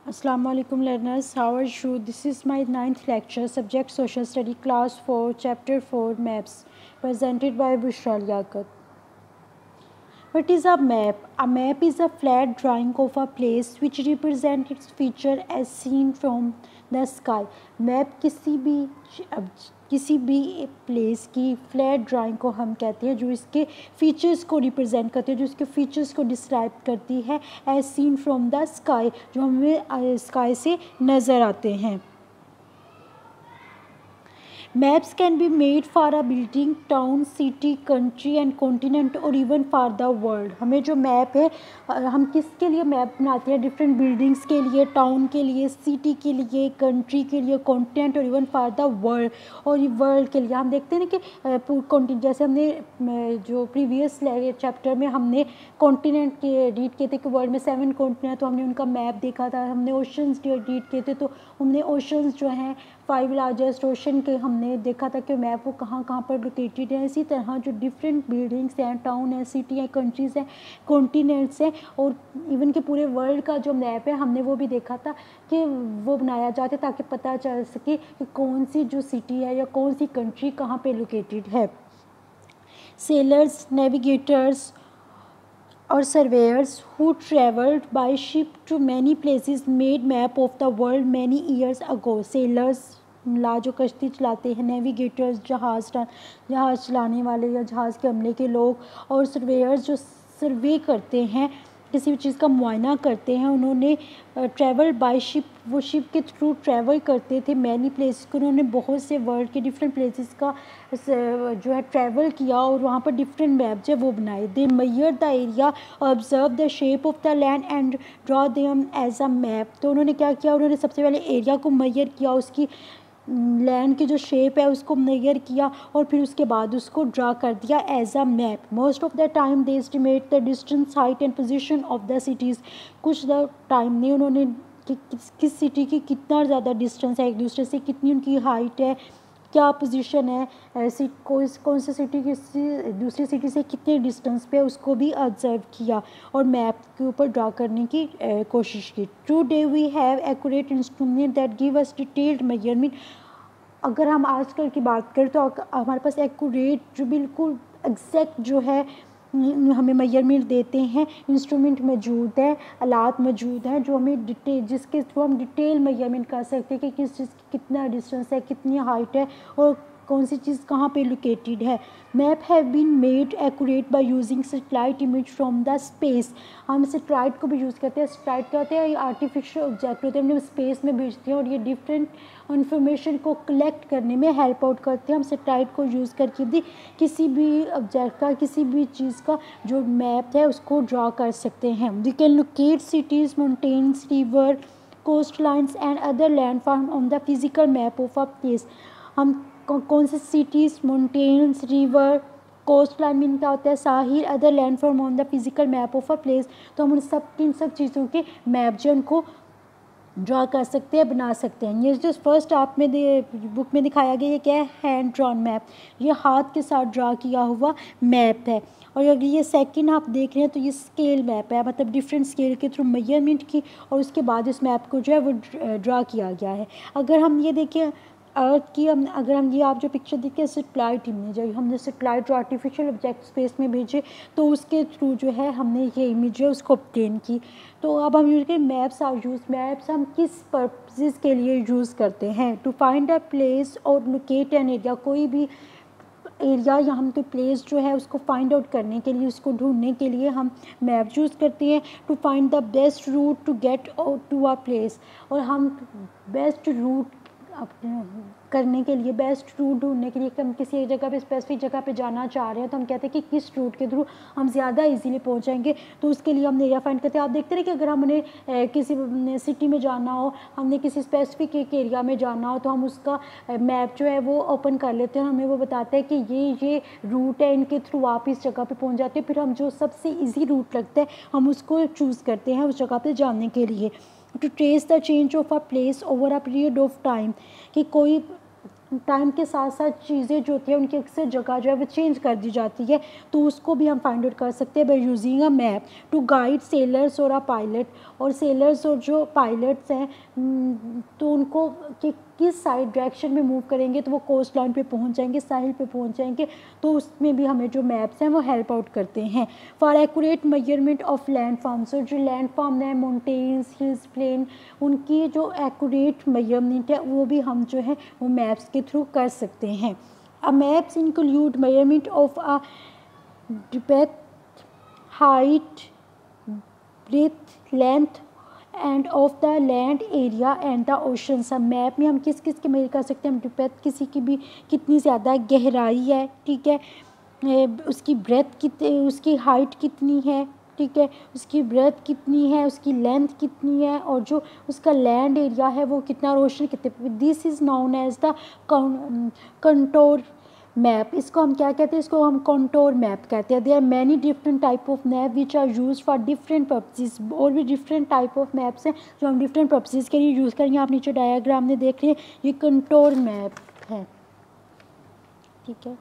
Assalamu alaikum learners, how are you? This is my 9th lecture, subject social study, class 4, chapter 4, maps, presented by Bushra Liaquat. What is a map? A map is a flat drawing of a place which represents its feature as seen from the sky. Map किसी भी place की flat drawing को हम कहते हैं जो इसके features को रिप्रेजेंट करती है, जो इसके फीचर्स को डिस्क्राइब करती है as seen from the sky, जो हमें स्काई से नज़र आते हैं। Maps can be made for a building, town, city, country and continent or even for the world. हमें जो मैप है हम किसके लिए मैप बनाते हैं? डिफरेंट बिल्डिंग्स के लिए, टाउन के लिए, सिटी के लिए, कंट्री के लिए, कॉन्टिनेंट और इवन फॉर द वर्ल्ड, और वर्ल्ड के लिए हम देखते हैं ना कि कॉन्टिनेंट, जैसे हमने जो प्रीवियस चैप्टर में हमने कॉन्टिनेंट के रीड किए थे कि वर्ल्ड में 7 कॉन्टिनेंट, तो हमने उनका मैप देखा था। हमने ओशंस रीड किए थे तो हमने ओशंस जो हैं 5 लार्जेस्ट ओशन के हमने देखा था कि मैप वो कहाँ कहाँ पर लोकेटेड है। इसी तरह जो डिफरेंट बिल्डिंग्स हैं, टाउन है, सिटी है, कंट्रीज़ हैं, कॉन्टिनेंट्स हैं और इवन के पूरे वर्ल्ड का जो मैप है हमने वो भी देखा था कि वो बनाया जाता है ताकि पता चल सके कि कौन सी जो सिटी है या कौन सी कंट्री कहाँ पे लोकेटेड है। Sellers, navigators or surveyors who traveled by ship to many places made map of the world many years ago. Sailors जो कश्ती चलाते हैं, नेविगेटर्स जहाज़ चलाने वाले या जहाज़ के अमले के लोग, और सर्वेयर्स जो सर्वे करते हैं, किसी भी चीज़ का मुआयना करते हैं, उन्होंने ट्रैवल बाय शिप, वो शिप के थ्रू ट्रैवल करते थे मैनी प्लेसेस को, उन्होंने बहुत से वर्ल्ड के डिफरेंट प्लेसेस का जो है ट्रैवल किया और वहाँ पर डिफरेंट मैप जो वो बनाए। They measure the area, observe the shape of the land and draw them as a map. तो उन्होंने क्या किया? उन्होंने सबसे पहले एरिया को मेजर किया, उसकी लैंड की जो शेप है उसको मेजर किया और फिर उसके बाद उसको ड्रा कर दिया as a map. Most of the time they estimate the distance, height and position of the cities. कुछ टाइम में उन्होंने कि किस सिटी की कितना ज़्यादा डिस्टेंस है एक दूसरे से, कितनी उनकी हाइट है, क्या पोजीशन है, कौन सी सिटी किसी दूसरी सिटी से कितने डिस्टेंस पे, उसको भी ऑब्जर्व किया और मैप के ऊपर ड्रा करने की कोशिश की। Today we have accurate instrument that give us detailed measurement. अगर हम आजकल की बात करें तो हमारे पास एक्यूरेट जो बिल्कुल एग्जैक्ट जो है हमें मेजरमेंट देते हैं इंस्ट्रूमेंट मौजूद है, आलात मौजूद हैं जो हमें डिटेल, जिसके थ्रू हम डिटेल मेजरमेंट कर सकते हैं कि किस चीज़ की कितना डिस्टेंस है, कितनी हाइट है और कौन सी चीज़ कहाँ पे लोकेटेड है। Map have been made accurate by using satellite image from the space. हम सैटेलाइट को भी यूज़ करते हैं। सैटेलाइट क्या होते हैं? ये आर्टिफिशियल ऑब्जेक्ट होते हैं, हम स्पेस में भेजते हैं और ये डिफरेंट इन्फॉर्मेशन को कलेक्ट करने में हेल्प आउट करते हैं। हम सैटेलाइट को यूज़ करके भी किसी भी ऑब्जेक्ट का, किसी भी चीज़ का जो मैप है उसको ड्रा कर सकते हैं। We can locate cities, mountains, river, coast lines and other landform on the physical map of a place. हम कौन से cities, mountains, river, coast line mean क्या होता है? साहिल, other landform on the physical map of a place. तो हम इन सब चीज़ों के मैप जो उनको ड्रा कर सकते हैं, बना सकते हैं। ये जो फर्स्ट आप में बुक में दिखाया गया ये क्या है? Hand drawn map. ये हाथ के साथ ड्रा किया हुआ मैप है। और अगर ये सेकंड आप देख रहे हैं तो ये स्केल मैप है, मतलब डिफरेंट स्केल के थ्रू मेजरमेंट की और उसके बाद इस मैप को जो है वो ड्रा किया गया है। अगर हम ये देखें अर्थ की, अगर हम ये आप जो पिक्चर देखिए सेटेलाइट इमेज है, हमने सेटेलाइट जो आर्टिफिशियल ऑब्जेक्ट स्पेस में भेजे तो उसके थ्रू जो है हमने ये इमेज है उसको ऑब्टेन की। तो अब हम यूज़ करें मैप्स। मैप्स हम किस पर्पसेस के लिए यूज़ करते हैं? टू फाइंड अ प्लेस और लोकेट एन एरिया। कोई भी एरिया या हम तो प्लेस जो है उसको फाइंड आउट करने के लिए, उसको ढूंढने के लिए हम मैप यूज़ करते हैं। To find the best route to get to a place, और हम बेस्ट रूट करने के लिए, बेस्ट रूट ढूंढने के लिए हम किसी एक जगह पे, स्पेसिफिक जगह पे जाना चाह रहे हैं तो हम कहते हैं कि किस रूट के थ्रू हम ज़्यादा इजीली पहुंचेंगे, तो उसके लिए हम एरिया फाइंड करते हैं। आप देखते हैं कि अगर हमने किसी सिटी में जाना हो, हमने किसी स्पेसिफिक एक एरिया में जाना हो तो हम उसका मैप जो है वो ओपन कर लेते हैं, हमें वो बताता है कि ये रूट है, इनके थ्रू आप इस जगह पर पहुँच जाते हैं। फिर हम जो सबसे ईजी रूट लगता है हम उसको चूज़ करते हैं उस जगह पर जाने के लिए। To trace the change of a place over a period of time, कि कोई टाइम के साथ साथ चीज़ें जो होती है उनकी अक्सर जगह जो है वो चेंज कर दी जाती है, तो उसको भी हम फाइंड आउट कर सकते हैं by using a map to guide sailors और अ पायलट। और सेलर्स और जो पायलट्स हैं तो उनको कि किस साइड डायरेक्शन में मूव करेंगे तो वो कोस्ट लाइन पे पहुंच जाएंगे, साहिल पे पहुंच जाएंगे, तो उसमें भी हमें जो मैप्स हैं वो हेल्प आउट करते हैं। For accurate measurement of land forms, और जो लैंड फॉर्म है माउंटेन्स, हिल्स, प्लेन, उनकी जो एक्यूरेट मेजरमेंट है वो भी हम जो है वो मैप्स के थ्रू कर सकते हैं। A maps include measurement of a depth, height, breadth, length and of the land area and the ocean. सब मैप में हम किस किस की मेजर कर सकते हैं, हम डेप्थ किसी की भी कितनी ज़्यादा गहराई है, ठीक है, उसकी ब्रेथ कितनी, उसकी हाइट कितनी है, ठीक है, उसकी ब्रेथ कितनी है, उसकी लेंथ कितनी है, और जो उसका लैंड एरिया है वो कितना, रोशन कितने। This is known as the contour map. इसको हम क्या कहते हैं, इसको हम कंटोर मैप कहते हैं। There are many different type of map which are use for different purposes. और भी डिफरेंट टाइप ऑफ मैप्स हैं जो हम डिफरेंट पर्पसेस के लिए यूज़ करेंगे। आप नीचे डायग्राम में देख रहे हैं, ये कंटोर मैप है, ठीक है।